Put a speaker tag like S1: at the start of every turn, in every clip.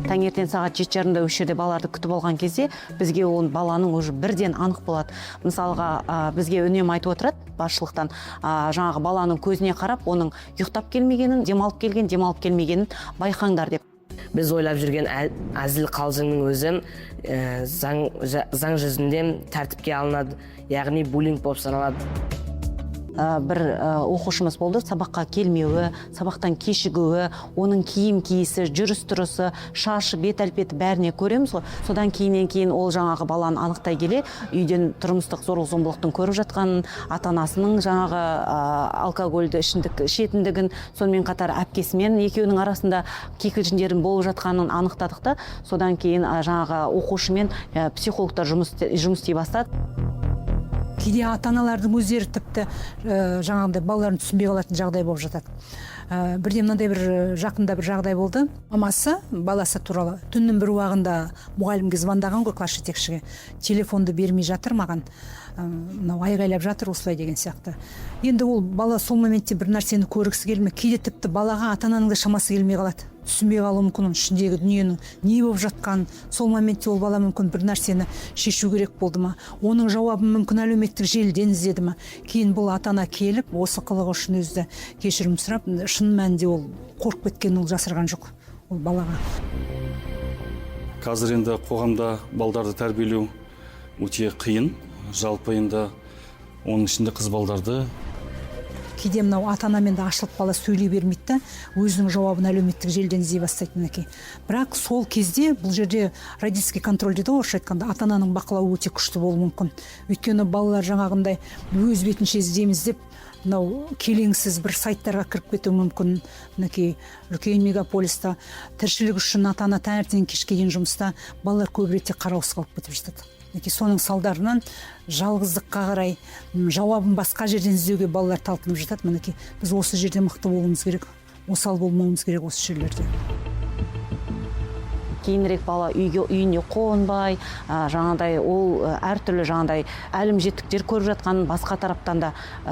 S1: таңертең сағат 7:30-да осы жерде балаларды күтіп алған кезде бізге ол баланың уже бірден анық болады. Мысалға бізге үнемі айтып отырады басшылықтан, жаңағы баланың көзіне қарап, оның ұйықтап келмегенін, демалып келмегенін байқаңдар деп.
S2: Біз ойлап жүрген әзіл қалжыңның өзі заң жүзінде тәртіпке алынады, яғни буллинг болып саналады.
S1: Бір оқушымыз болды, сабаққа келмеуі, сабақтан кешігуі, оның киім киісі, жүріс тұрысы, шашы, бет әлпеті бәріне көреміз ғой. Содан кейін ол жаңағы баланы анықтай келе, үйден тұрмыстық зорлық-зомбылықтың көріп жатқанын, ата-анасының жаңағы алкогольді ішетіндігін, сонымен қатар әпкесімен екеуінің арасында кикілжіңдердің болып жатқанын анықтадық та, содан кейін жаңағы оқушымен психологтар жұмыс істей бастады.
S3: Кейде ата-аналардың өздері тіпті жаңағыдай балаларын түсінбей қалатын жағдай болып жатады. Бірде мынандай бір жақында бір жағдай болды. Мамасы баласы туралы түннің бір уағында мұғалімге звондаған ғой, класс жетекшіге. Телефонды бермей жатыр маған. Мынау айғайлап жатыр осылай деген сияқты. Енді ол бала сол моментте бір нәрсені көргісі келмей, кейде тіпті балаға ата-ананың да шамасы келмей қалады. Түсінбей қалуы мүмкін оның ішіндегі дүниенің не болып жатқанын. Сол моментте ол бала мүмкін бір нәрсені шешу керек болды ма? Оның жауабын мүмкін әлеуметтік желіден іздеді ма? Кейін бұл ата-ана келіп, осы қылығы үшін өзі кешірім сұрап, шын мәнінде ол қорқып кеткенін ол жасырған жоқ ол балаға.
S4: Қазір енді қоғамда балдарды тәрбиелеу өте қиын. Жалпы енді оның ішінде қыз балдарды
S3: кейде мынау ата-анамен де ашылып бала сөйлей бермейді, өзінің жауабын әлеуметтік желіден іздей бастайды мінекей. Бірақ сол кезде бұл жерде родительский контроль дейді ғой, орысша айтқанда, ата-ананың бақылауы өте күшті болуы мүмкін. Өйткені балалар жаңағындай өз бетінше іздейміз деп, мынау келеңсіз бір сайттарға кіріп кетуі мүмкін. Мінекей үлкен мегаполиста тіршілік үшін ата-ана таңертең кешке дейін жұмыста, балалар көп ретте қараусыз қалып кетіп жатады. Соның салдарынан жалғыздыққа қарай жауабын басқа жерден іздеуге балалар талпынып жатады. Мінекей біз осы жерде мықты болуымыз керек, осал болмауымыз керек осы жерлерде.
S1: Кейінірек бала үйіне қонбай, жаңағыдай ол әртүрлі жаңағыдай әлім жеттіктер көріп жатқанын, басқа тараптан да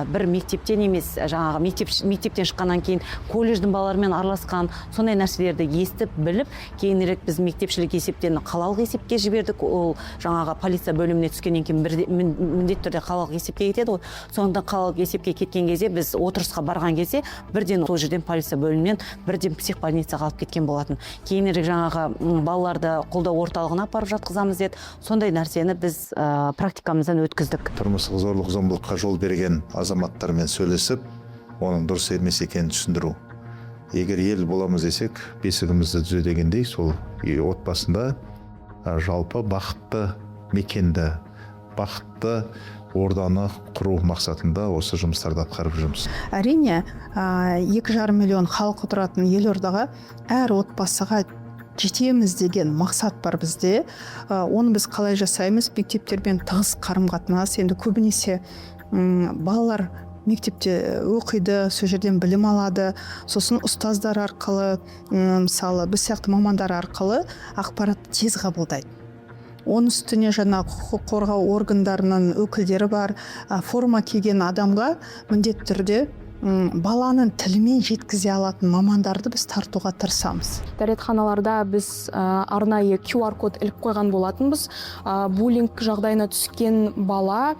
S1: бір мектептен емес, жаңағы мектептен шыққаннан кейін колледждің балаларымен араласқан, сондай нәрселерді естіп, біліп, кейінірек біз мектепшілік есептен қалалық есепке жібердік. Ол жаңағы полиция бөліміне түскеннен кейін міндетті түрде қалалық есепке кетеді ғой. Соңында қалалық есепке кеткен кезде біз отырысқа барған кезде бірден сол жерден полиция бөлімінен бірден психбольницаға алып кеткен болатын. Кейінірек жаңағы балаларды қолдау орталығына апарып жатқызамыз деді. Сондай нәрсені біз практикамыздан өткіздік.
S5: Тұрмыстық зорлық-зомбылыққа жол берген азаматтармен сөйлесіп, оның дұрыс емес екенін түсіндіру. Егер ел боламыз десек, бесігімізді түзе дегендей, сол отбасында жалпы бақытты мекенді, бақытты орданы құру мақсатында осы жұмыстарды атқарып жүрміз.
S6: Әрине, 2,5 миллион халық тұратын елордаға әр отбасыға жетеміз деген мақсат бар бізде. Оны біз қалай жасаймыз? Мектептермен тығыз қарым-қатынас. Енді көбінесе балалар мектепте оқиды, сол жерден білім алады. Сосын ұстаздар арқылы, мысалы, біз сияқты мамандар арқылы ақпаратты тез қабылдайды. Оның үстіне жаңа құқық қорғау органдарының өкілдері бар. Форма киген адамға міндетті түрде баланың тілімен жеткізе алатын мамандарды біз тартуға тырысамыз.
S7: Дәретханаларда біз арнайы QR код іліп қойған болатынбыз. Буллинг жағдайына түскен бала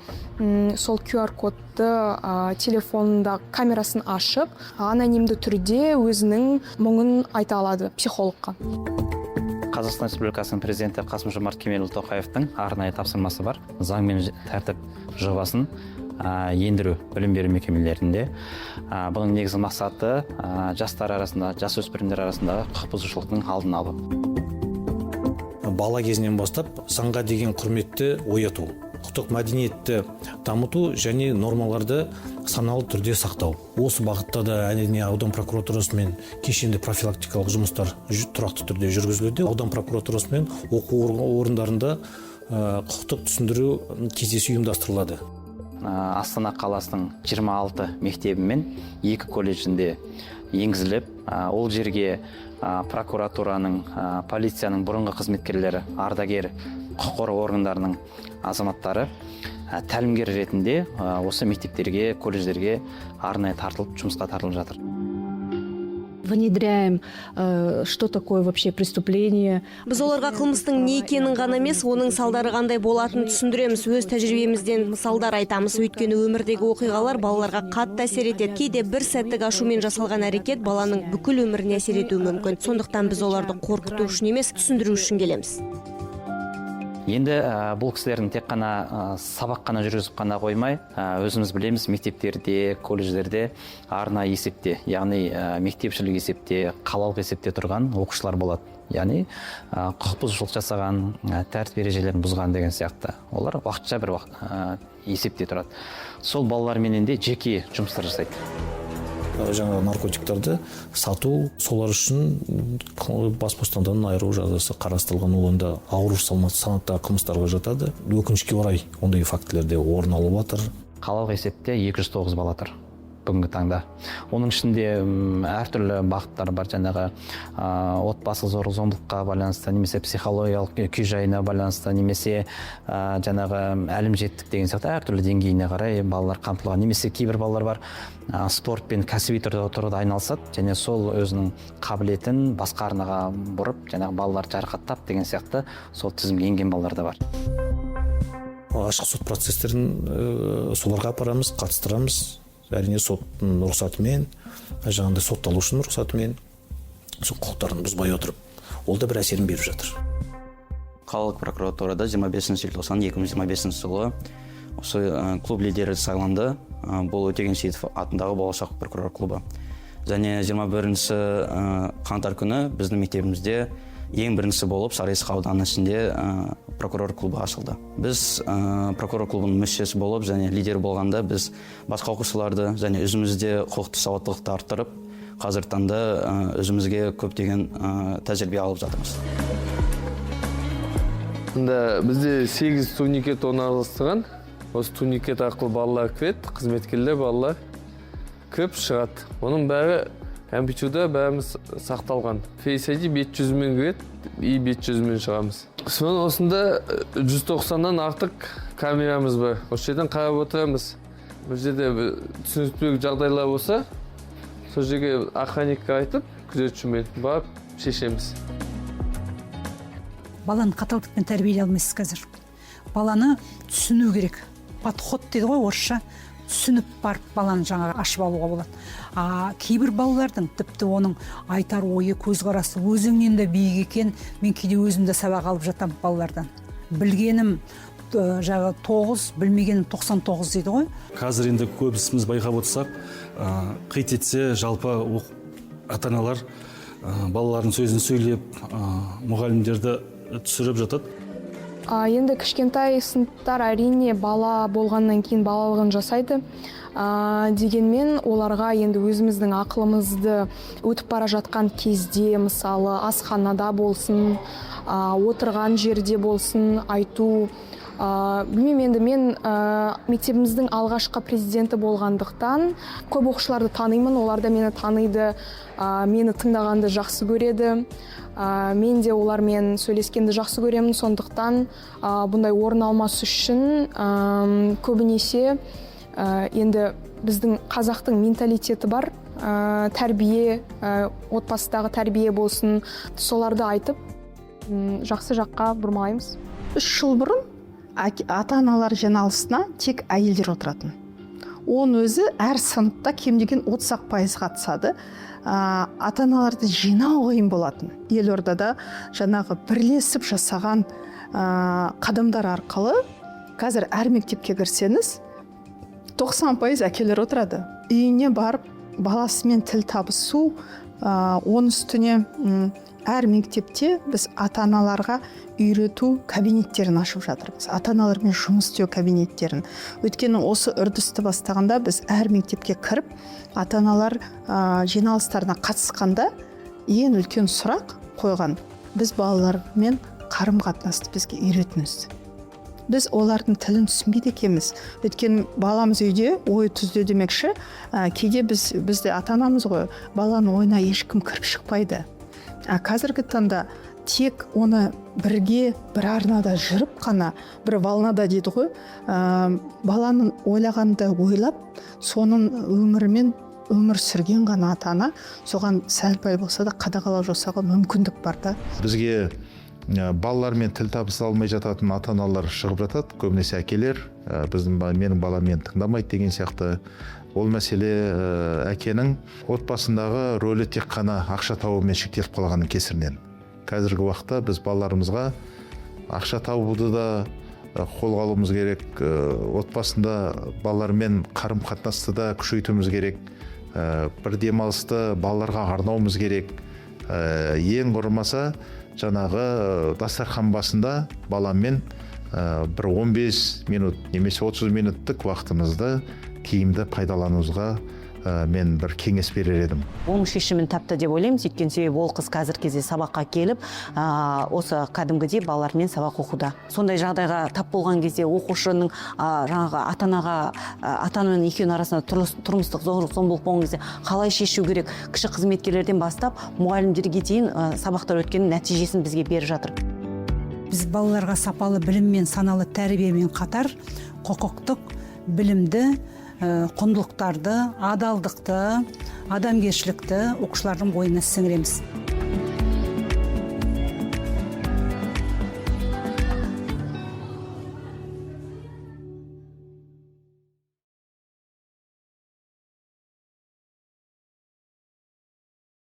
S7: сол QR кодты телефонында камерасын ашып, анонимді түрде өзінің мұңын айта алады психологқа.
S8: Қазақстан Республикасының президенті Қасым-Жомарт Кемелұлы Тоқаевтың арнайы тапсырмасы бар. Заң мен тәртіп жобасын ендіру білім беру мекемелерінде. Бұның негізгі мақсаты жастар арасында, жасөспірімдер арасында құқық бұзушылықтың алдын алу.
S9: Бала кезінен бастап заңға деген құрметті ояту, құқықтық мәдениетті дамыту және нормаларды саналы түрде сақтау. Осы бағытта да әне аудан прокуратурасымен кешенді профилактикалық жұмыстар тұрақты түрде жүргізілуде. Аудан прокуратурасымен оқу орындарында құқықтық түсіндіру кездесу ұйымдастырылады.
S8: Астана қаласының 26 мектебі мен 2 колледжінде енгізіліп, ол жерге прокуратураның, полицияның бұрынғы қызметкерлері, ардагер құқық қорғау органдарының азаматтары тәлімгер ретінде осы мектептерге, колледждерге арнайы тартылып, жұмысқа тартылып жатыр.
S10: внедряем, что такое вообще преступление.
S11: Біз оларға қылмыстың не екенін ғана емес, оның салдары қандай болатынын түсіндіреміз, өз тәжірибемізден мысалдар айтамыз. Өйткені өмірдегі оқиғалар балаларға қатты әсер етеді. Кейде бір сәттік ашумен жасалған әрекет баланың бүкіл өміріне әсер етуі мүмкін. Сондықтан біз оларды қорқыту үшін емес, түсіндіру үшін келеміз.
S8: Енді бұл кісілердің тек қана сабақ қана жүргізіп қана қоймай, өзіміз білеміз, мектептерде, колледждерде арнайы есепте, яғни мектепшілік есепте, қалалық есепте тұрған оқушылар болады. Яғни құқық бұзушылық жасаған, тәртіп ережелерін бұзған деген сияқты. Олар уақытша бір есепте тұрады. Сол балаларменен де жеке жұмыстар жасайды.
S9: Жаңағы наркотиктарды сату, солар үшін бас бостандығынан айыру жазасы қарастырылған, ол онда ауыр санаттағы қылмыстарға жатады. Өкінішке орай ондай фактілерде орын алып жатыр.
S8: Қалалық есепте 209 бала тұр бүгінгі таңда. Оның ішінде әртүрлі бағыттар бар, жаңағы отбасы зорлық-зомбылыққа байланысты, немесе психологиялық күй-жайына байланысты, немесе жаңағы әлімжеттік деген сияқты әртүрлі деңгейіне қарай балалар қамтылған, немесе кейбір балалар бар спортпен кәсіби тұрғыда айналысады, және сол өзінің қабілетін басқа арнаға бұрып, жаңағы балалар жарақаттап деген сияқты сол тізімге енген балалар да бар.
S9: Ашық сот процестерін соларға апарамыз, қатыстырамыз. Әрине соттың рұқсатымен, жаңағындай сотталушының рұқсатымен, сол құқықтарын бұзбай отырып, ол да бір әсерін беріп жатыр.
S12: Қалалық прокуратурада 25 желтоқсан 2025 жылы осы клуб лидері сайланды. Бұл Өтеген Сейітов атындағы болашақ прокурор клубы. Және 21 қаңтар күні біздің мектебімізде ең бірінші болып Сарыесік ауданының ішінде прокурор клубы ашылды. Біз прокурор клубының мүшесі болып және лидер болғанда біз басқа оқушыларды және өзімізде құқықтық сауаттылықты арттырып, қазіргі таңда өзімізге көптеген тәжірибе алып жатырмыз.
S13: Бізде 8 турникет орналастырған. Осы турникет арқылы балалар кіреді, қызметкерлер балалар кіріп шығады. Оның бәрі компьютерда бәріміз сақталған. Face ID 500-мен кіреді, i500-мен шығамыз. Соның осында 190-нан артық камерамыз бар. Осы жерден қарап отырамыз. Бұл жерде түсініксіз жағдайлар болса, сол жерге охранникке айтып, күзетшімен барып шешеміз.
S3: Баланы қаталдықпен тәрбиелей алмайсыз қазір. Баланы түсіну керек. Подход дейді ғой орысша. Түсініп барып баланы жаңағы ашып алуға болады. Кейбір балалардың тіпті оның айтар ойы, көзқарасы өзіңнен де биік екен. Мен кейде өзімді сабақ алып жатам балалардан. Білгенім жағы 9, білмегенім 99 дейді ғой.
S4: Қазір енді көбісіміз байқап отырсақ, қит етсе жалпы ата-аналар балалардың сөзін сөйлеп, мұғалімдерді түсіріп жатады.
S7: Енді кішкентай сыныптар әрине бала болғаннан кейін балалығын жасайды. Дегенмен оларға енді өзіміздің ақылымызды өтіп бара жатқан кезде, мысалы асханада болсын, отырған жерде болсын айту. Білмеймін, енді мен мектебіміздің алғашқы президенті болғандықтан көп оқушыларды танимын, олар да мені таниды, мені тыңдағанды жақсы көреді. Мен де олармен сөйлескенді жақсы көремін, сондықтан бұндай орын алмас үшін көбінесе енді біздің қазақтың менталитеті бар, тәрбие, отбасыдағы тәрбие болсын, соларды айтып, жақсы жаққа бұрмаймыз.
S6: 3 жыл бұрын ата-аналар жиналысына тек әйелдер отыратын. Оның өзі әр сыныпта кем деген 30% қатысады. Ата-аналарды жинау қиын болатын. Елордада жаңағы бірлесіп жасаған қадамдар арқылы қазір әр мектепке кірсеңіз 90% әкелер отырады. Үйіне барып баласымен тіл табысу, оның үстіне әр мектепте біз ата-аналарға үйрету кабинеттерін ашып жатырмыз. Ата-аналармен жұмыс істеу кабинеттерін. Өйткені осы үрдісті бастағанда біз әр мектепке кіріп, ата-аналар жиналыстарына қатысқанда ең үлкен сұрақ қойған. Біз балалармен қарым-қатынасты бізге үйретіңіз. Біз олардың тілін түсінбейді екенбіз. Өйткені баламыз үйде ой түзде демекші, кейде бізде ата-анамыз ғой, баланың ойына ешкім кіріп шықпайды. Қазіргі таңда тек оны бірге бір арнада жүріп қана, бір волнада дейді ғой, баланың ойлағанды ойлап, соның өмірімен өмір сүрген ғана ата ана соған сәл пәл болса да қадағалау жасауға мүмкіндік бар да.
S5: Бізге балалармен тіл табыса алмай жататын ата аналар шығып жатады, көбінесе әкелер, менің балам мені тыңдамайды деген сияқты. Ол мәселе әкенің отбасындағы рөлі тек қана ақша табумен шектеліп қалғанның кесірінен. Қазіргі уақытта біз балаларымызға ақша табуды да қолға алуымыз керек, отбасында балалармен қарым қатынасты да күшейтуіміз керек, бір демалысты балаларға арнауымыз керек. Ең құрымаса жаңағы дастархан басында баламмен бір 15 минут немесе 30 минуттық уақытымызды тиімді пайдалануға мен бір кеңес берер едім.
S1: Оның шешімін тапты деп ойлаймын, өйткені себебі ол қыз қазір кезде сабаққа келіп, осы кәдімгідей балалармен сабақ оқуда. Сондай жағдайға тап болған кезде оқушының жаңағы ата-ананың екеуінің арасында тұрмыстық зорлық-зомбылық болған кезде қалай шешу керек? Кіші қызметкерлерден бастап мұғалімдерге дейін сабақтар өткеннің нәтижесін бізге беріп жатыр.
S3: Біз балаларға сапалы білім мен саналы тәрбиемен қатар құқықтық білімді, құндылықтарды, адалдықты, адамгершілікті оқушылардың бойына сіңіреміз.